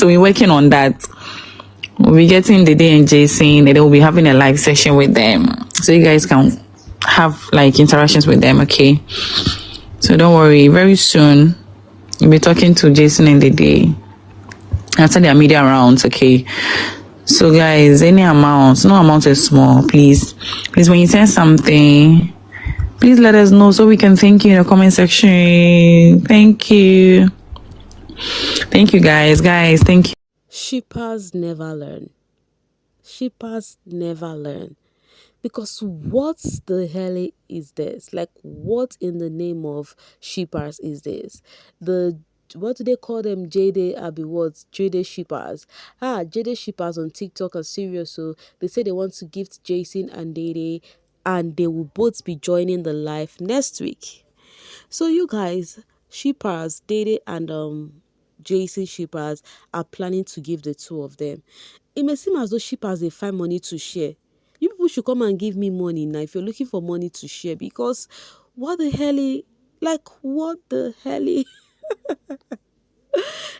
So we're working on that. We'll be getting Dede and Jason, and then we'll be having a live session with them. So you guys can have like interactions with them, okay? So don't worry, very soon you'll be talking to Jason and Dede after their media rounds, okay? So guys, any amount, no amount is small, please. Please, when you send something, please let us know so we can thank you in the comment section. Thank you. Thank you, guys. Guys, thank you. Shippers never learn. Shippers never learn. Because what the hell is this? Like, what in the name of shippers is this? What do they call them? Jade Abi what? Jade shippers. Jade shippers on TikTok are serious. So they say they want to gift Jason and Dede, and they will both be joining the live next week. So you guys, shippers, Dede and Jason shippers are planning to give the two of them. It may seem as though shippers they find money to share. You people should come and give me money now if you're looking for money to share, because what the hell like what the hell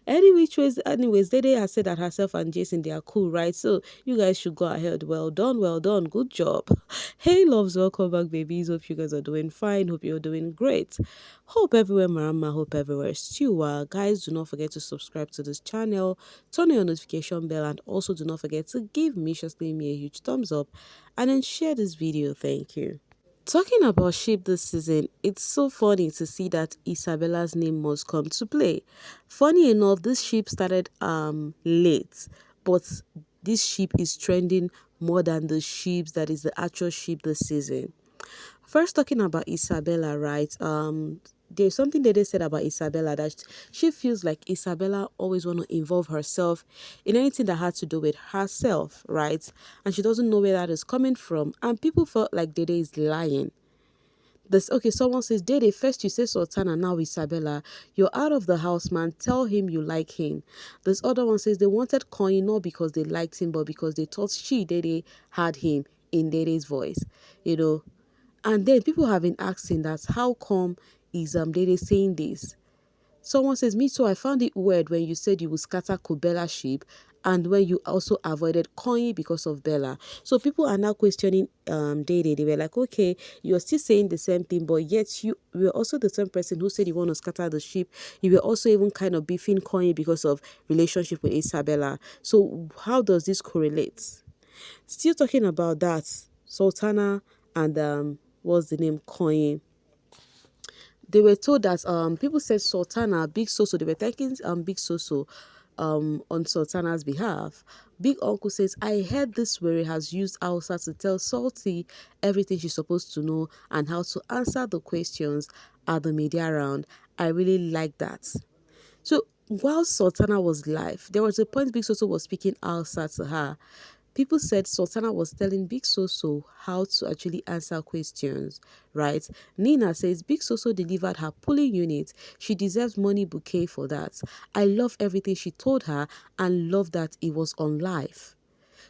anyways, Dede has said that herself and Jason they are cool, right? So you guys should go ahead. Well done, good job. Hey loves, welcome back, babies. Hope you guys are doing fine. Hope you're doing great. Hope everywhere marama, hope everywhere stew. Guys, do not forget to subscribe to this channel, turn on your notification bell, and also do not forget to give me a huge thumbs up and then share this video. Thank you. Talking about sheep this season, it's so funny to see that Isabella's name must come to play. Funny enough, this sheep started late, but this sheep is trending more than the sheep that is the actual sheep this season. First, talking about Isabella, right? There's something that they said about Isabella that she feels like Isabella always want to involve herself in anything that had to do with herself, right? And she doesn't know where that is coming from. And people felt like Dede is lying. Someone says, Dede, first you say Sultana, now Isabella. You're out of the house, man. Tell him you like him. This other one says they wanted Coin not because they liked him, but because they thought Dede, had him in Dede's voice, you know. And then people have been asking that how come is Dede saying this? Someone says, me too, I found it weird when you said you would scatter Kubela sheep and when you also avoided Koyi because of Bella. So people are now questioning Dede. They were like, okay, you're still saying the same thing, but yet you were also the same person who said you want to scatter the sheep. You were also even kind of beefing Koyi because of relationship with Isabella. So how does this correlate? Still talking about that, Sultana and what's the name, Koyi, they were told that people said Sultana, Big Soso, they were thanking Big Soso on Sultana's behalf. Big Uncle says, I heard this where he has used Hausa to tell Salty everything she's supposed to know and how to answer the questions at the media round. I really like that. So while Sultana was live, there was a point Big Soso was speaking Hausa to her. People said Sultana was telling Big Soso how to actually answer questions, right? Nina says Big Soso delivered her pulling unit. She deserves money bouquet for that. I love everything she told her and love that it was on live.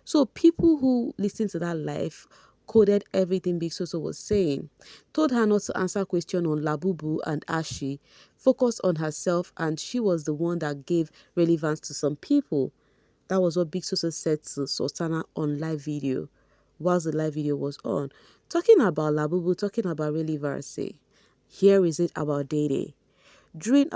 So people who listened to that live coded everything Big Soso was saying, told her not to answer question on Labubu and Ashi, focused on herself, and she was the one that gave relevance to some people. That was what Big Soso said to Sultana on live video, whilst the live video was on. Talking about Labubu, talking about relevancy. Here is it about Dede. During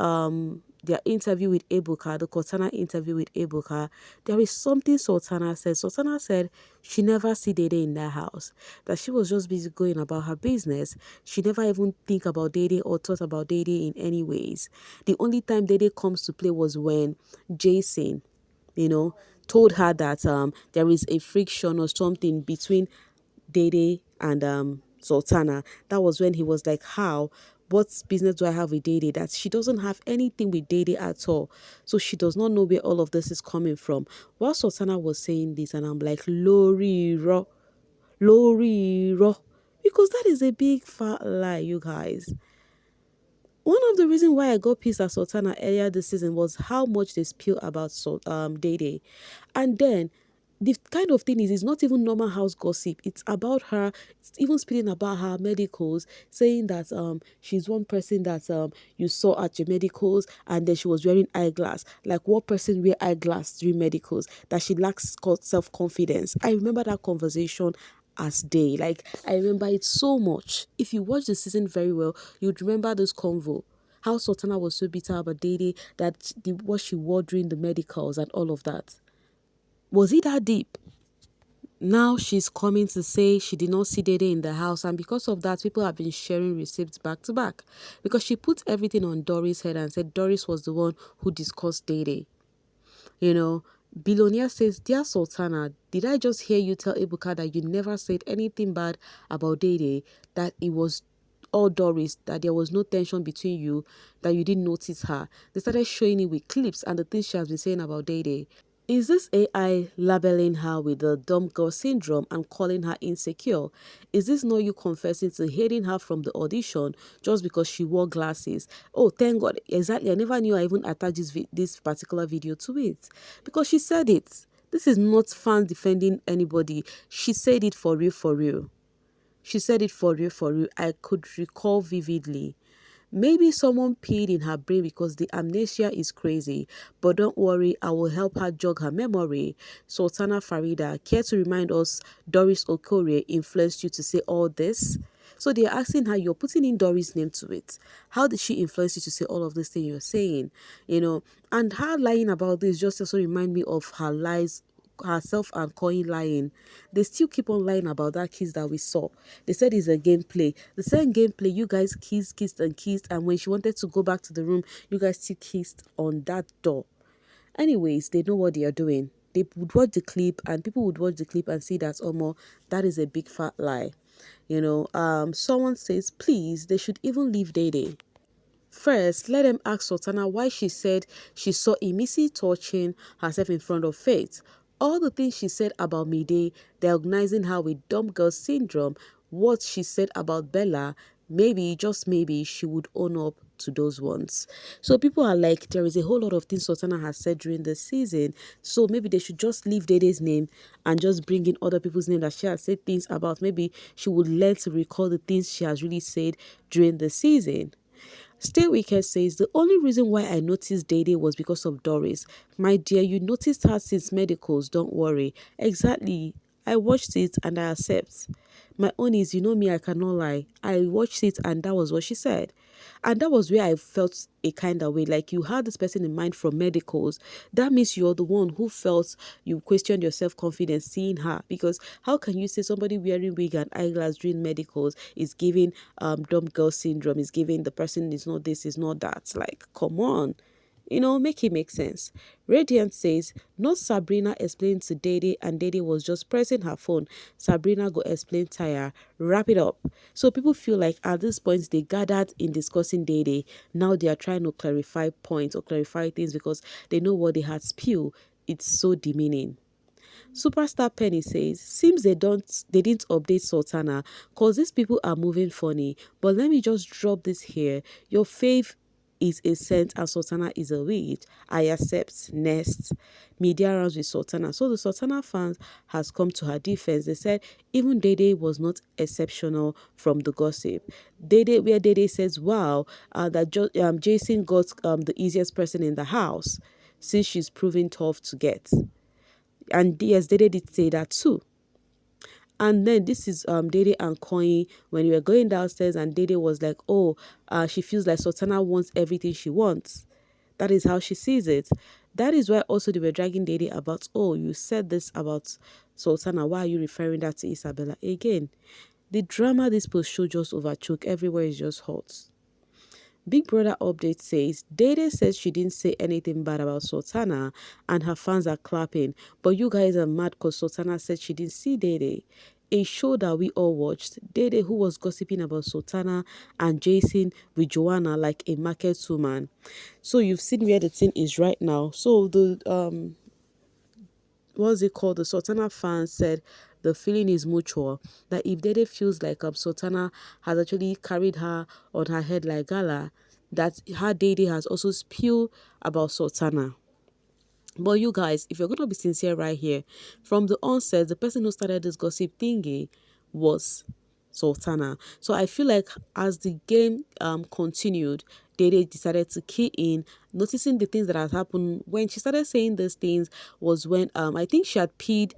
their interview with Ebuka, the Cortana interview with Ebuka, there is something Sultana said. Sultana said she never see Dede in that house, that she was just busy going about her business. She never even think about Dede or thought about Dede in any ways. The only time Dede comes to play was when Jason, told her that there is a friction or something between Dede and Sultana. That was when he was like, how? What business do I have with Dede? That she doesn't have anything with Dede at all. So she does not know where all of this is coming from. While Sultana was saying this, and I'm like, Lori Ro. Because that is a big fat lie, you guys. One of the reasons why I got pissed at Sultana earlier this season was how much they spill about Dede. And then The kind of thing is, it's not even normal house gossip. It's about her. It's even speaking about her medicals, saying that she's one person that you saw at your medicals, and then she was wearing eyeglass. Like, what person wear eyeglass during medicals? That she lacks self confidence. I remember that conversation as day. Like, I remember it so much. If you watch the season very well, you'd remember this convo. How Sultana was so bitter about Dede, that what she wore during the medicals and all of that. Was it that deep? Now she's coming to say she did not see Dede in the house, and because of that, people have been sharing receipts back to back. Because she put everything on Doris' head and said Doris was the one who discussed Dede. You know, Billionaire says, Dear Sultana, did I just hear you tell Ebuka that you never said anything bad about Dede, that it was all Doris, that there was no tension between you, that you didn't notice her? They started showing it with clips and the things she has been saying about Dede. Is this AI labeling her with the dumb girl syndrome and calling her insecure? Is this not you confessing to hating her from the audition just because she wore glasses? Oh, thank God. Exactly. I never knew I even attached this particular video to it. Because she said it. This is not fans defending anybody. She said it for real, for real. She said it for real, for real. I could recall vividly. Maybe someone peed in her brain because the amnesia is crazy. But don't worry, I will help her jog her memory. Sultana Farida, care to remind us Doris Okorie influenced you to say all this? So they're asking her, you're putting in Doris' name to it. How did she influence you to say all of this thing you're saying? You know, and her lying about this just also remind me of her lies, herself and Koi lying. They still keep on lying about that kiss that we saw. They said it's a gameplay. The same gameplay, you guys kissed, and when she wanted to go back to the room, you guys still kissed on that door. Anyways, they know what they are doing. They would watch the clip, and people would watch the clip and see that, oh, more, that is a big fat lie. You know, someone says, please, they should even leave Dede. First, let them ask Sultana why she said she saw Emisi touching herself in front of Faith. All the things she said about Mide, diagnosing her with dumb girl syndrome, what she said about Bella, maybe, just maybe, she would own up to those ones. So people are like, there is a whole lot of things Sultana has said during the season, so maybe they should just leave Dede's name and just bring in other people's name that she has said things about. Maybe she would learn to recall the things she has really said during the season. Stay Wicked says, the only reason why I noticed Dede was because of Doris. My dear, you noticed her since medicals, don't worry. Exactly. I watched it and I accept. My own is, you know me, I cannot lie. I watched it and that was what she said. And that was where I felt a kind of way. Like, you had this person in mind from medicals. That means you're the one who felt, you questioned your self-confidence seeing her. Because how can you say somebody wearing wig and eyeglass during medicals is giving dumb girl syndrome, is giving the person is not this, is not that? Like, come on. You know, make it make sense. Radiant says, not Sabrina explained to Dede and Dede was just pressing her phone. Sabrina go explain tire. Wrap it up. So people feel like at this point they gathered in discussing Dede. Now they are trying to clarify points or clarify things because they know what they had spilled. It's so demeaning. Superstar Penny says, seems they didn't update Sultana cause these people are moving funny. But let me just drop this here. Your fave is a saint and Sultana is a witch. I accept. Next. Media rounds with Sultana. So the Sultana fans has come to her defense. They said even Dede was not exceptional from the gossip. Dede says, wow, Jason got the easiest person in the house since she's proven tough to get. And yes, Dede did say that too. And then this is Dede and Koyi when we were going downstairs, and Dede was like, oh, she feels like Sultana wants everything she wants. That is how she sees it. That is why also they were dragging Dede about, oh, you said this about Sultana. Why are you referring that to Isabella? Again, the drama this post show just overtook. Everywhere is just hot. Big Brother update says, Dede says she didn't say anything bad about Sultana and her fans are clapping. But you guys are mad because Sultana said she didn't see Dede. A show that we all watched, Dede who was gossiping about Sultana and Jason with Joanna like a market woman. So you've seen where the thing is right now. So the what's it called? The Sultana fans said the feeling is mutual. That if Dede feels like Sultana has actually carried her on her head like gala, that her Dede has also spilled about Sultana. But you guys, if you're going to be sincere right here, from the onset, the person who started this gossip thingy was Sultana. So I feel like as the game continued, Dede decided to key in, noticing the things that had happened. When she started saying these things was when I think she had peed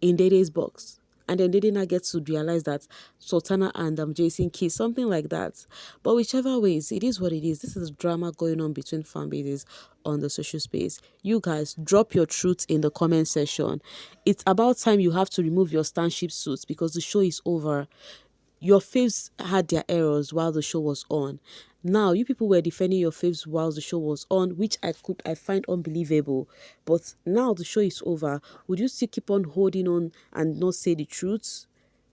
in Dede's box. And then they did not get to realize that Sultana and Jason kissed, something like that. But whichever ways, it is what it is. This is drama going on between fan bases on the social space. You guys, drop your truth in the comment section. It's about time you have to remove your stanship suits because the show is over. Your faves had their errors while the show was on. Now, you people were defending your faves while the show was on, which I find unbelievable. But now the show is over. Would you still keep on holding on and not say the truth?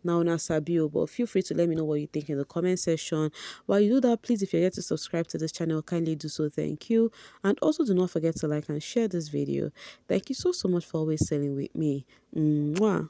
Now, na Sabio, but feel free to let me know what you think in the comment section. While you do that, please, if you're yet to subscribe to this channel, kindly do so. Thank you. And also do not forget to like and share this video. Thank you so much for always sailing with me. Mwah.